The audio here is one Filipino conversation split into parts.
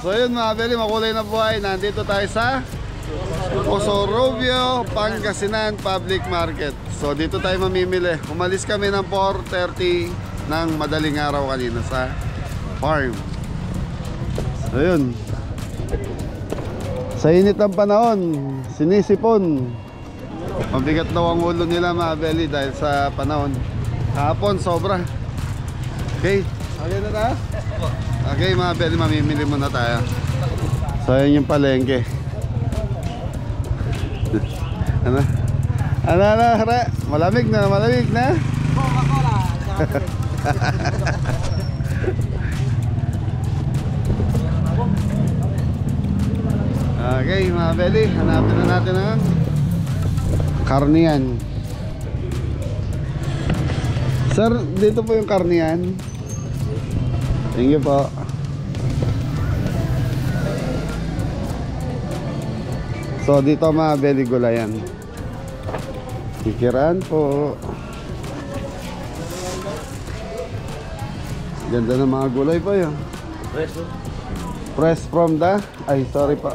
So yun mga beli, makulay na buhay. Nandito tayo sa Osorobio, Pangasinan Public Market. So dito tayo mamimili. Umalis kami ng 4:30 ng madaling araw kanina sa farm. So yun, sa init ng panahon, sinisipon. Mabigat daw ang ulo nila mga beli dahil sa panahon. Kahapon sobra. Okay, okay na tayo? Okay mga beli, mamimili muna tayo. So yun yung palengke. Ano? Malamig na, malamig na. Okay mga beli, hanapin na natin ang karniyan. Sir, dito po yung karniyan. Thank you po. So dito mga beli, gulayan. Kikiran po. Ganda ng mga gulay po yun. Fresh from the... Ay sorry pa.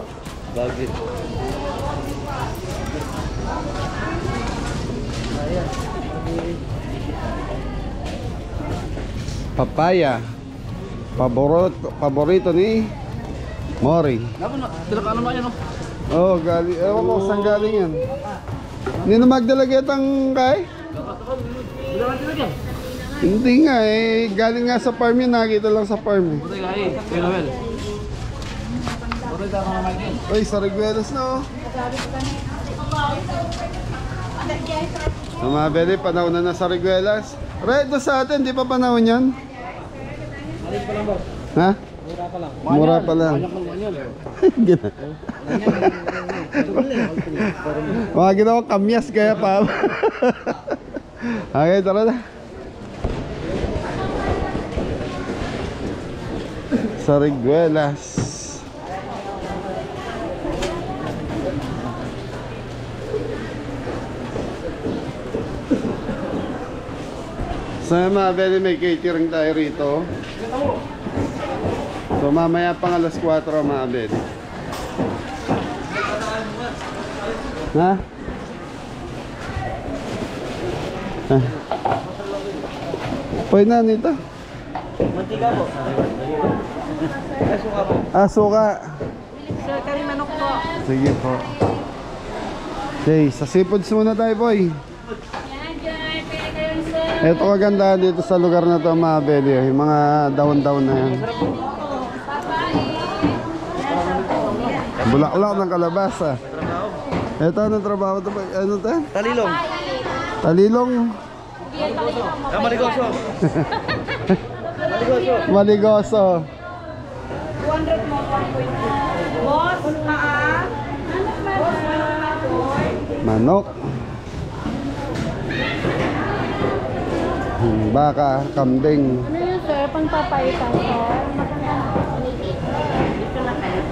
Bagit. Papaya. Paborito ni Mori. Ano ba yan? Oh, galing. Ewan ko saan galing yan. Hindi na magdalaget ang kay? Hindi nga eh. Galing nga sa farm yun. Nakita lang sa farm eh. Uy, sa Riguelas na oh. So mga beli, panahon na sa Riguelas. Right, sa atin, di pa panahon yan? Ha? Mura pa lang. Mura pa lang. Mga ginawa kamyas kaya pa. Okay, tara na. Sa Riguelas. So mga beli, may catering tayo rito. So mamaya pang alas 4 mga beli. Ha? Pwede na nito. Mantika po. Suka po. Ah, suka. Sir, kami manok po. Sige po. Okay, sa seafoods muna tayo boy. Ito kagandahan dito sa lugar na to mga beli. Yung mga daon-daon na yan. Bulaklak ng kalabasa. Ito, anong trabaho ito? Ano ito? Talilong. Talilong? Maligoso. Maligoso. 200 mo, 1.2. Boss, paa. Manok. Baka, kambing. Ano yun, sir? Pangpapaitan, sir? Dito na kayo.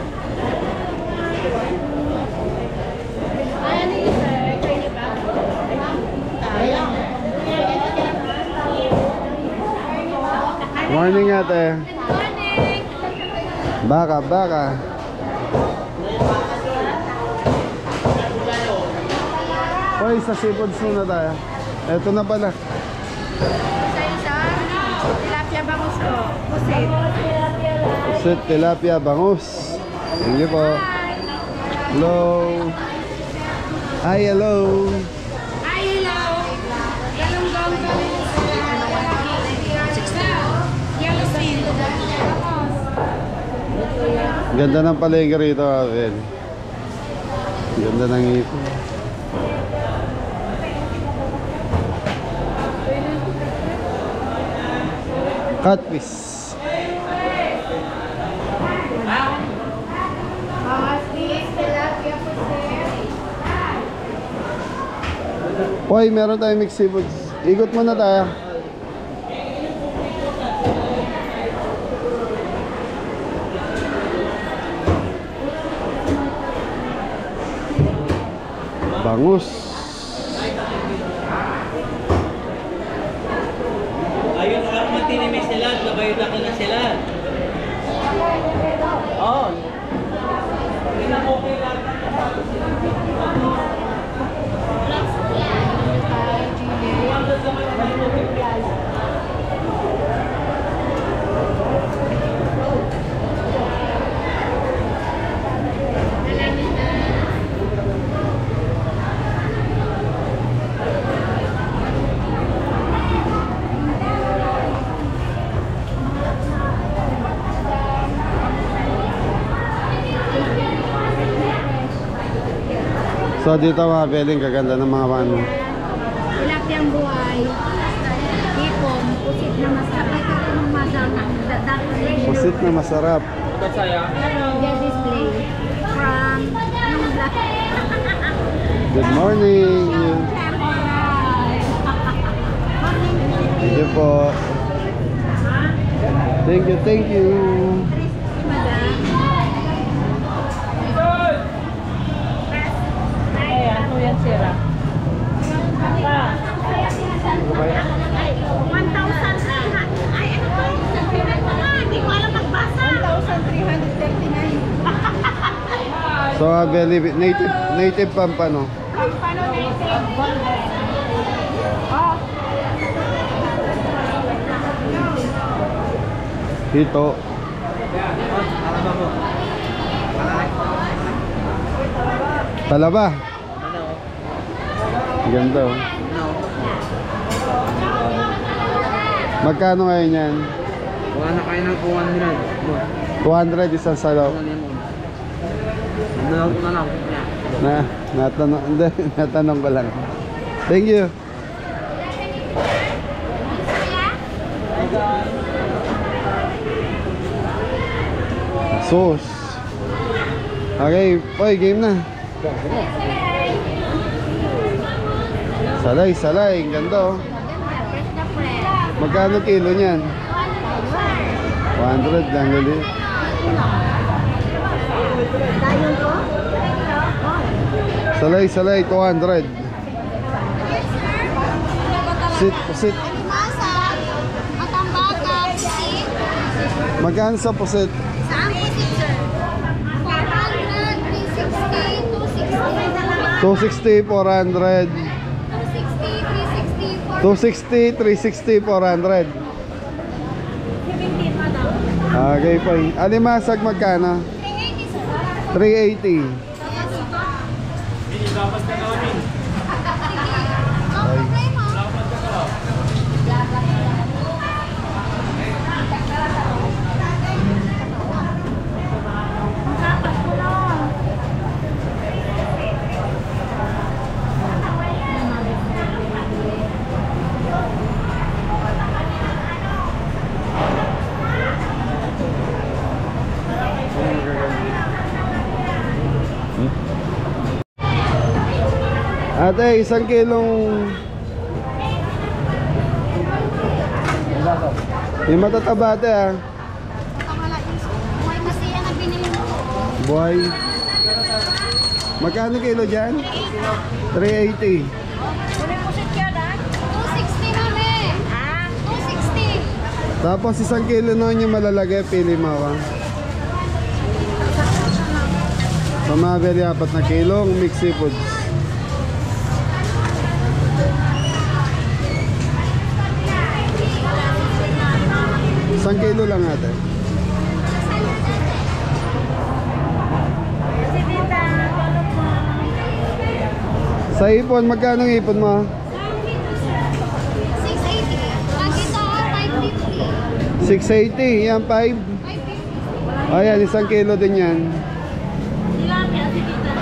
Ano yun, sir? Kayo ba? Morning ate. Morning! Baka. Hoy, sa seafoods muna tayo. Ito na pala. Isa-isa. Tilapia bangus ko. Pusit. Pusit, tilapia, bangus. Thank you po. Hello. Hi, hello. Ay, hello. Galunggong kami. Yellow seal. Ganda ng palengke rito. Ganda ng ipon. Catfish. Hoy, meron tayong mixed seafoods. Ikot muna tayo. Bangus. Ayun, ang matinimay sila, nabayot ako na sila. Oo. Okay lang. So dito mga beling, kaganda ng mga ano. Tilapiyang buhay. Hipon. Pusit na masarap. Pusit na masarap. Ba't saya? Their display. From Good morning. Thank you po. Thank you, thank you. Ayan, ano yan sira? 1,000. Ay, ano ba? Hindi ko alam magbasa. 1,339. So Abeli, native Pampano. Paano natin? Oh. Dito. Talaba. Ganda oh. Magkano ngayon yan? Wala na kayo ng 200 isang salaw. Ano na lang. Natanong, hindi, natanong ko lang. Thank you. Sauce. Okay, boy, game na. Salay, salay, ganda oh. Magkano kilo niyan? 100 lang ulit. Salay, salay, 200. Sit, sit. Magkano sa pusit? Saan po si sir? 400, 260, 360, 400. 260, 260, 360, 400. Okay po. Alimasag magkano? 380 sir. 380. Ate, isang kilong yung matataba ate ah. Buhay kasi yan ang binili mo. Buhay. Magkano kilo dyan? 380. Uli po si Kiara? 260 mami. Ah, 260. Tapos isang kilo noon yung malalagay, pili mo ah. Sa mga beli, 4 na kilong mixed seafoods. Isang kilo lang ate. Si Tita, tulog mo. Sa ipon, magkano ang ipon mo? 680. Lagi sa 550. 680, yan 5. 550. Ayan, isang kilo din yan. Tilapia, si Tita.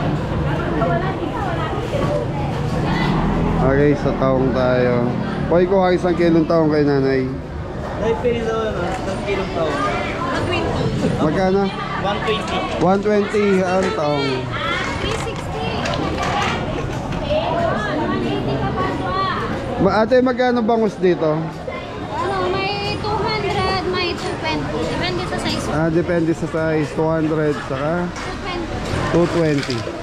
Okay, sa taong tayo. Pwede ko isang kilong taong kay nanay. Ay, pili daw yun, isang kilong taon. 120. Magkano? 120. 120 ang taong. 360. Ate, magkano bangus dito? Ano, may 200, may 220. Depende sa size. Depende sa size. 200 saka 220. 220.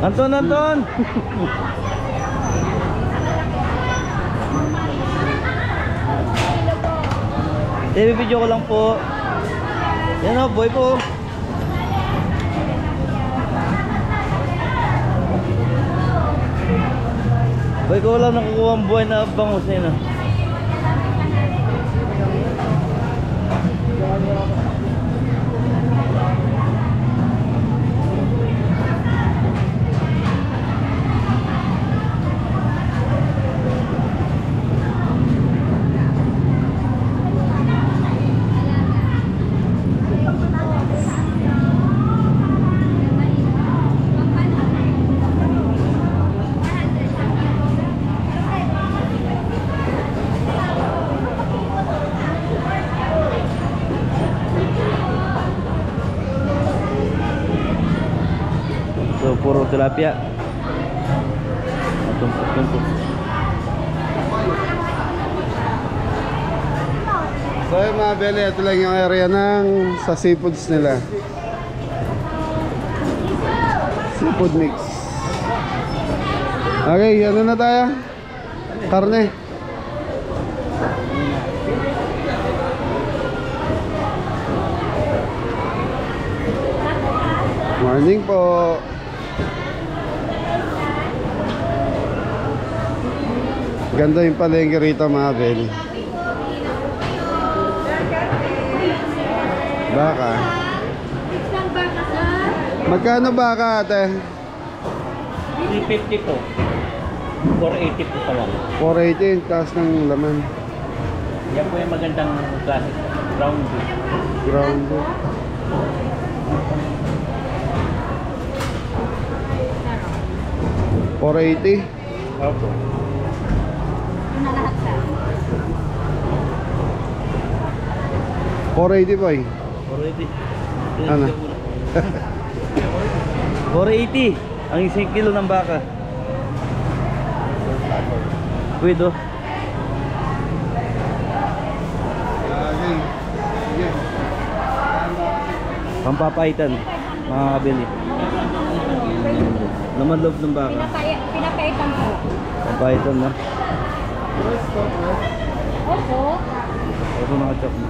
Anton, Anton! Video ko lang po. Yan o, boy po. Boy ko lang nakukuha ang buhay na bangus na yun ah. So puro tilapia. Tumpok-tumpok. So yung mga beli, ito lang yung area ng sa seafoods nila. Seafood mix. Okay, ano na tayo? Karne. Morning po. Ganda yung palengke rito mga beli. Baka. Magkano baka ate? 350 po. 480 po pa lang. 480, taas ng laman. Yan po yung magandang klase. Round beef. Ground. $480. Opo. $480 po eh. 480. Ano? 480 ang isang kilo ng baka. Pwede. Okay. Sige. Pampapaitan mga kabili. Naman loob ng baka. Pinapaitan po. Pampaitan na. Opo. Ito nakachok na.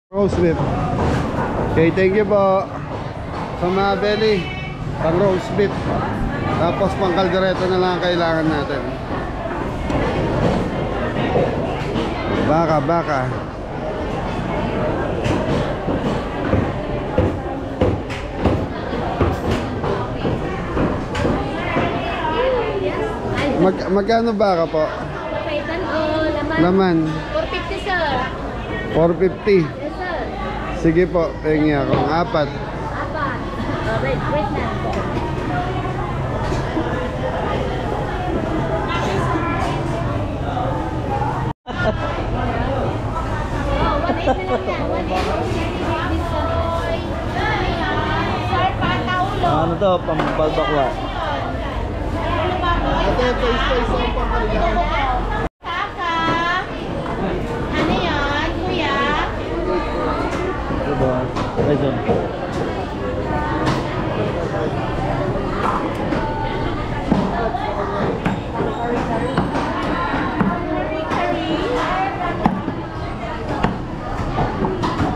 Roast beef. Okay, thank you po. Sa mga belly, pang roast beef. Tapos pang kaldereta na lang ang kailangan natin. Baka, baka. Magkano baka po? Pinapaitan o laman? Laman. 450 sir. 450. Yes sir. Sige po, pengi ako. 4. Apat. Wait na. Oh, 1.8 na lang yan. 1.8. Sir, pataulo. Ano to? Pampalbakwa. Ito, isa pang kalilangan. Saka. Ano yan, kuya? Ito ba? Ito.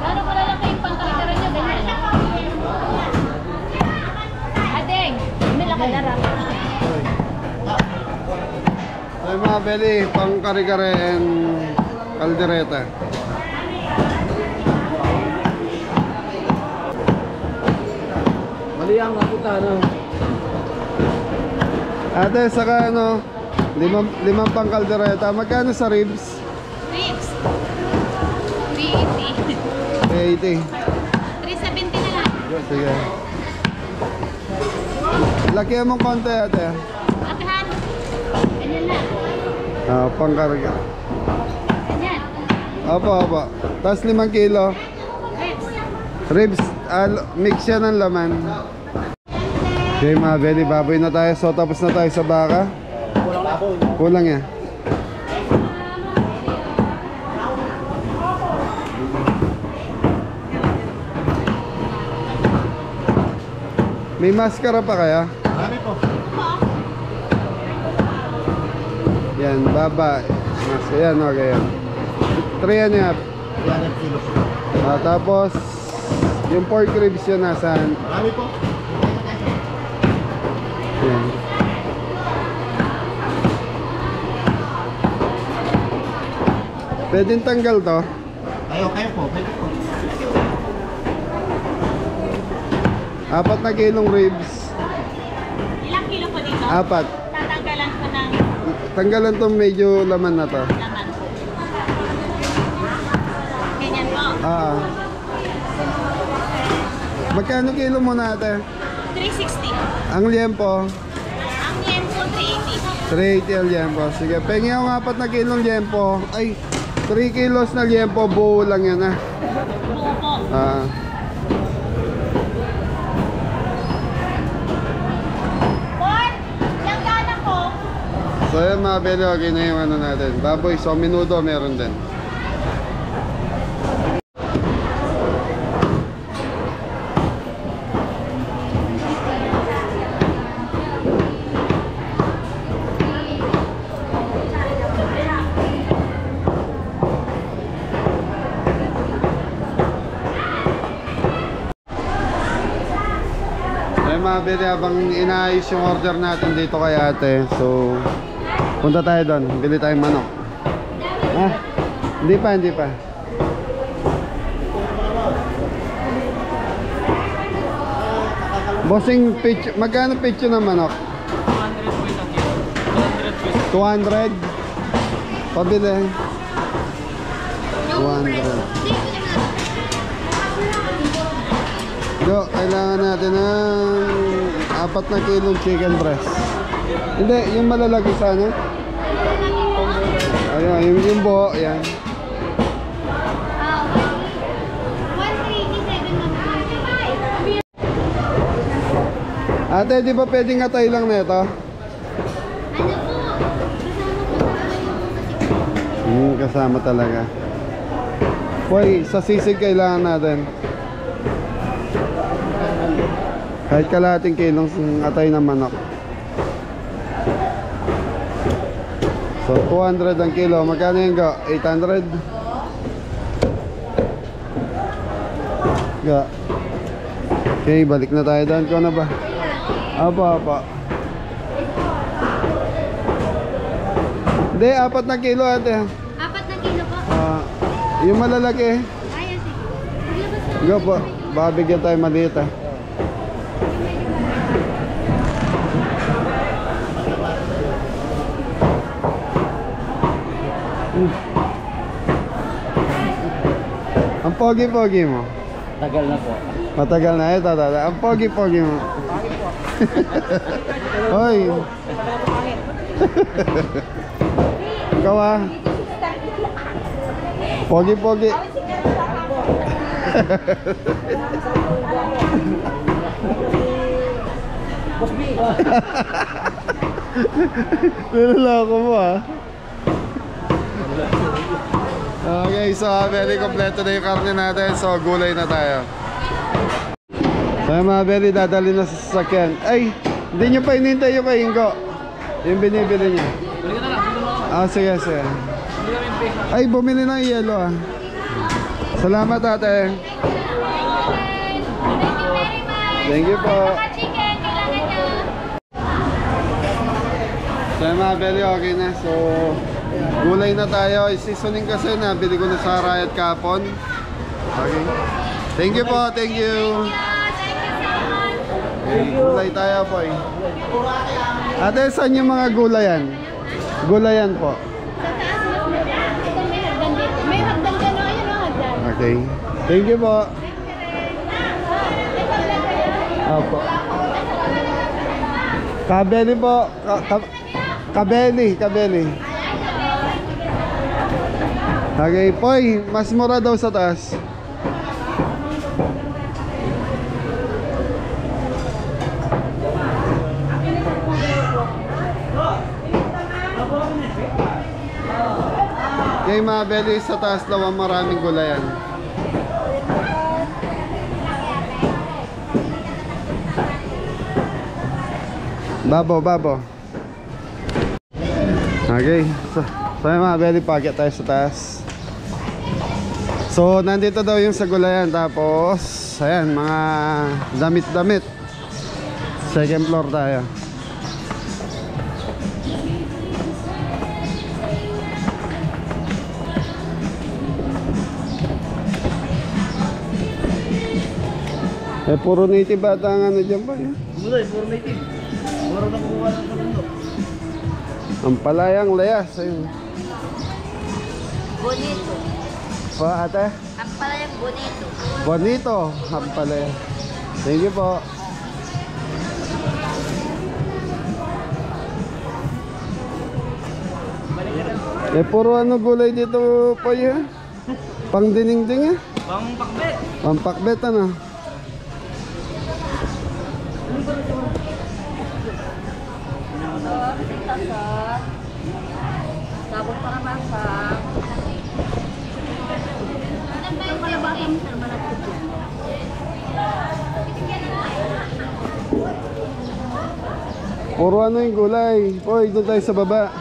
Gano'n kalalaki yung pangkalitaran nyo? Ganyan. Adeng, may lakalarap. Ay mga belly, pang kare-kare and kaldereta. Mali ang kaputano. Ate, saka ano, limang pang kaldereta. Magkano sa ribs? Ribs. 380. 380. 370 na lang. Sige. Lakihan mong konti ate. Lakihan. Ganyan na. Pang karga. Ganyan. Opo, opo. Tapos 5 kilo. Ribs. Ribs, mix yan ng laman. Okay mga belly, baboy na tayo. So tapos na tayo sa baka. Kulang yan. May maskara pa kaya? Marami po. Yan, baba. Yan, okay yan. 3 yan yan. 300 kilos. Tapos yung pork ribs yun nasaan? Marami po. Yan. Pwedeng tanggal to. Kayo po. Pwede po. 4 na kilong ribs. Ilang kilo po dito? 4. Tatanggalan ko ng Tanggalan tong medyo laman na to. laman. Ganyan po. Magkano kilo mo natin? 360. Ang liempo? Ang yen po 380. 380 ang liempo. Sige, pengi ako 4 na kilong liempo. Ay, 3 kilos na liempo. Buo lang yan ah. Buo po. Yung gana ko. So yan mga belo, okay na yung ano natin. Baboy, so minuto meron din. Mga bili, habang inaayos yung order natin dito kay ate, so punta tayo doon, bili tayong manok. Hindi pa bossing, pitch, magkano pitch ng manok? 200 pabili 200. Go, kailangan natin ng 4 na kilong chicken breast. Hindi, yung malalaki sana. Ayun, yung buo, yan. 187 Ate, di ba pwedeng atay lang na ito? Kasama talaga. Hoy, sa sisig kailangan natin. Kahit kalahating kilong atay ng manok. So 200 ang kilo. Magkano yung go? 800? Go. Okay, balik na tayo doon. Ikaw na ba? Apa. Hindi, 4 na kilo ate. 4 na kilo po. Yung malalaki. Ayan, sige. Go po. Baka bigyan tayo maliit ah. Ang pogi-pogi mo. Tagal na po. Matagal na ito. Ang pogi-pogi mo. Hoy. Ikaw ah. Pogi-pogi. Niloloko mo ah. Okay, so very kompleto na yung karne natin. So gulay na tayo. So yung mga very dadali na sa sasakyan. Ay, hindi nyo pa inintay yung kay Ingo. Yung binibili nyo. Sige. Ay, bumili ng yelo ah. Salamat ate. Thank you po. Chicken, kailangan nyo. So yung mga very okay na. So gulay na tayo. Seasoning kasi nabili ko na sa Riot kapon. Okay. Thank you po. Thank you. Okay, gulay tayo po eh. Ate, saan yung mga gulayan? Gulayan po. Sa taas mas maganda. Ito may hagdan dito. May hagdan dyan o. Ayun o, hagdan. Okay. Thank you po. Opo. Kabeli po. Kabeli. Okay, Poy, mas mura daw sa taas. Kay Mabeli sa taas daw ang maraming gulayan. Babo. Okay. So yung Mabeli, packet tayo sa taas. So nandito daw yung sa gulayan. Tapos ayan, mga damit-damit. Second floor tayo. Puro native bata ang ano dyan ba? Mulay, puro native. Puro nakuha ng bundok. Ang palayang layas. Ayun. Bonito. Pa ate? Ang palayang bonito. Bonito. Ang palaya. Thank you po. Puro ano gulay dito po yun? Pang dinding-ding Pang pakbet. Pang pakbet ano? Sabon para basa. Ang kalabasa mo sa malapit yan. Puro ano yung gulay. Poy, doon tayo sa baba.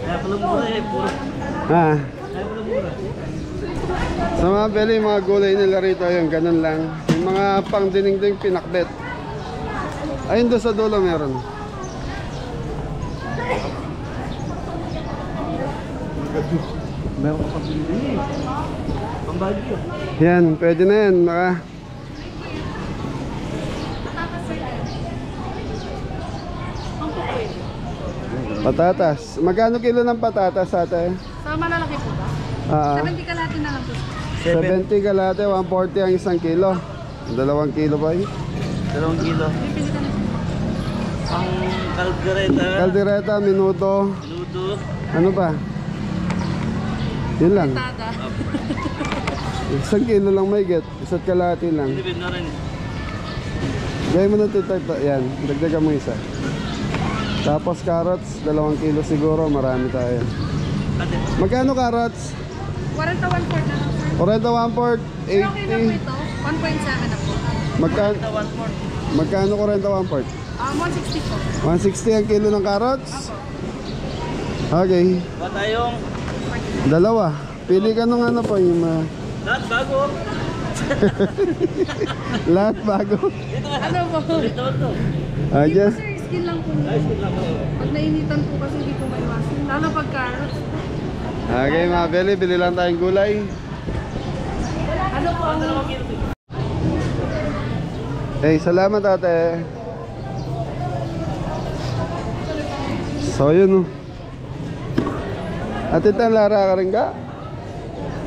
Kaya pala mura puro. Ha? Kaya pala mura. Sa mga beli, mga gulay nila rito, yung ganun lang. Yung mga pang dinding-ding pinakbet. Ayun doon sa dulo meron. Meron ka pang bilhin eh. Pang bagyo. Yan, pwede na yan. Patatas. Magkano kilo ng patatas ate? Sa malalaki po ba? 70 kalahati na lang po. 70 kalate, 140 ang isang kilo. 2 kilo ba yun? 2 kilo. Pang kaldereta. Kaldereta, minuto. Luto. Ano ba? Yun lang. Tada. Isang kilo lang may get. Isa't kalahati lang. Depende na rin. Gaya mo na ito. Yan, dagdagan mo isa. Tapos carrots, 2 kilo siguro. Marami tayo. Ate. Magkano carrots? 41 for na lang, sir. 41 port, Sir, okay na po 80. ito. 1.7 na po. Magkano 41 port? 160 po. 160 ang kilo ng carrots? Okay. Ba tayong 2. Pili ka nung ano po yung lahat bago. lahat bago. Ano po? Ito to. Aja. Sir, skin lang po. Pag nainitan po kasi hindi po may masin. Lalo pag carrots. Okay mga beli, bili lang tayong gulay. Ano po ang... Hey, salamat ate. So yun oh. Ate tan Lara ka rin ka?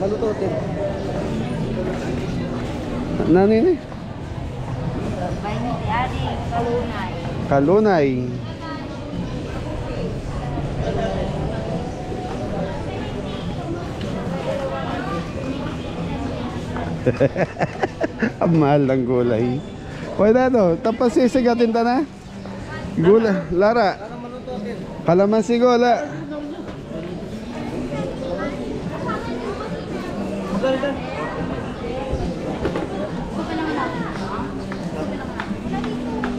Malutotin. Nanini? Bainiti, adi, kalunay. Kalunay. Ang mahal ng gulay. Pwede ano, tapos sisigatin ta na. Gula, Lara. Kalamansi gola.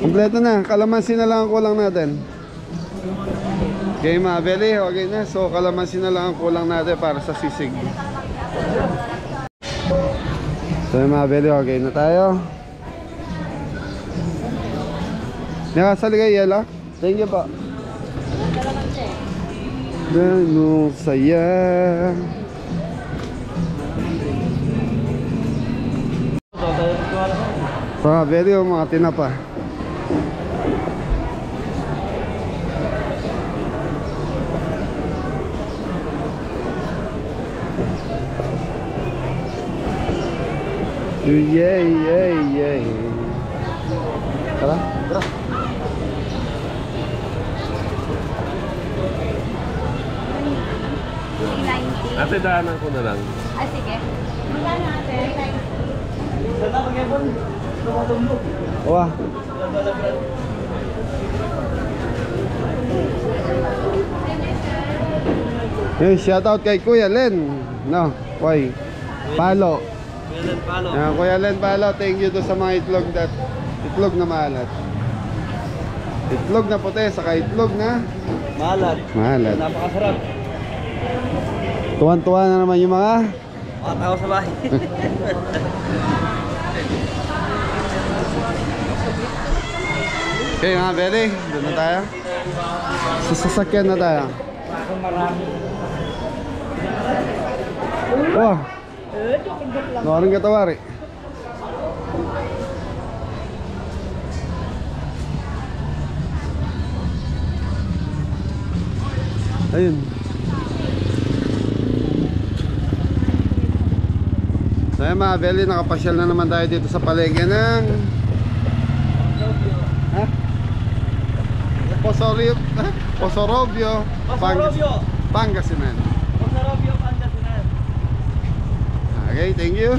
Kompleto na, kalamansi na lang ang kulang natin. Okay mga beli, okay na. So kalamansi na lang ang kulang natin para sa sisig. So mga beli, okay na tayo. Nakasali kayo yelo? Thank you po. Ganong saya. So mga beli, mga tinapa. Yay. Tara. Ate, daanan ko na lang. Ah, sige. Magkano ate? Sana mag-ebon. Tumatundok. Wah. Hey, shoutout kay Kuya Len. No, Koy. Palo. Kuya Palo. Yan, Kuya Len Palo, thank you to sa mga itlog na maalat. Itlog na puti, saka itlog na Malat. maalat. Napakasarap. Tuwan-tuwa na naman yung mga Mga tao sa bahay. Okay mga Beli, doon na tayo. Sa sasakyan na tayo. Wah, nawarin ka tawari. Ayun. So ayun mga Beli, nakapasyal na naman tayo dito sa palengke ng Posorobio, Pangasinan. Posorobio, Pangasinan. Okay, thank you.